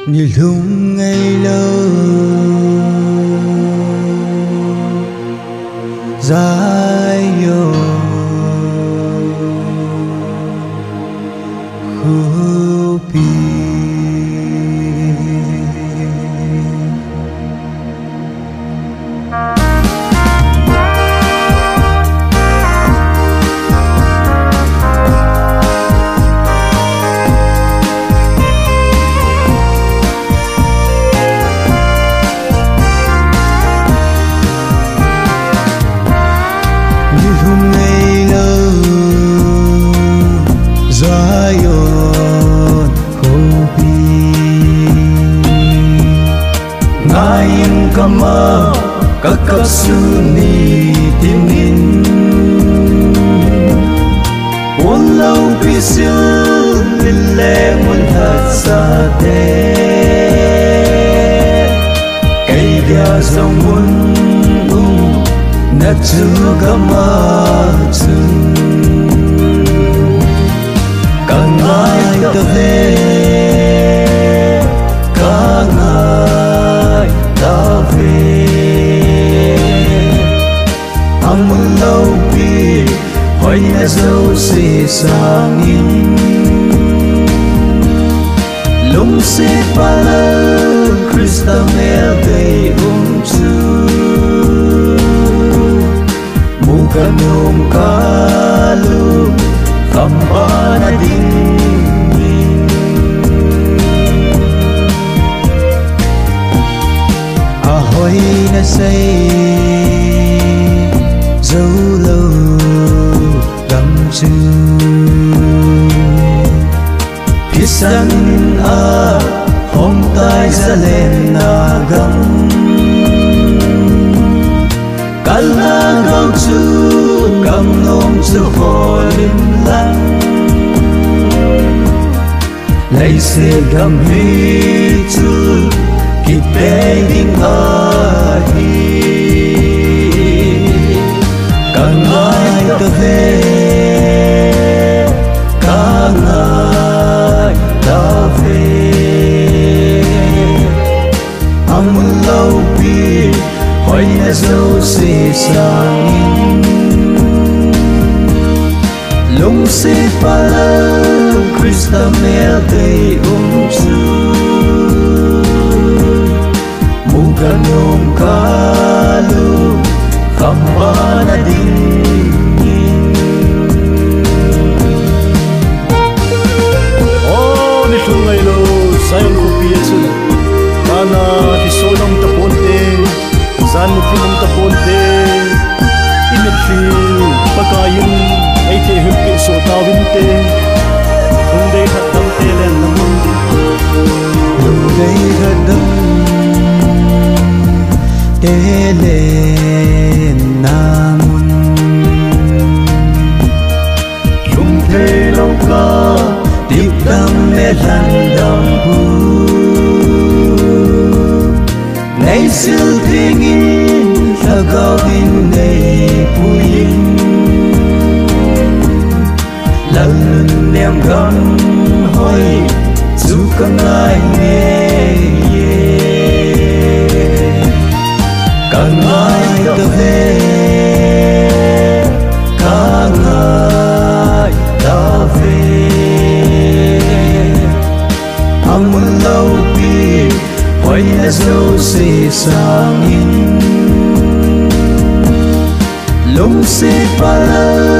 như lúc ngày lâu dài yo Hopi Zion Hopi Ngayon kama kakasuni timin Walau pisil lileng mulhat sa te Kay dia zangun na chugama chun Kangai ta ve Kangai ta ve Amun lau pi Hoy na dâu si sangin Lung si pala Krista mel day chu Muka nung kalu Kamba na dingin Ahoy na say dấu lâu găm chu Phía sân hôm tai ra lên na găm Kala gau chu cầm nôm chu hồ lim lăng Lấy xe găm huy chu kịp bê đinh hi Càng ai ta về càng ai ta về Amun lau pi Hoy na dâu si sangin Lung si pala Krista mel day chu Muka nung kalu Kamba na dingin Oh, ni sungai lo sayang ko piyasun Kana hisonong taponte Zan mo pinong taponte Inagfil pagkayin ay tehimpi so tawinte Hunday hadam telen naman Hunday hadam telen namun Yung telaw ka Tipdang melandang hu Ngay siltingin sa gawin ngay puyin Lalun niyang gam hoy Sukang ay ngeye Kangai ta ve Kangai ta ve Amun lau pi Hoy na dâu si sangin Lung si pala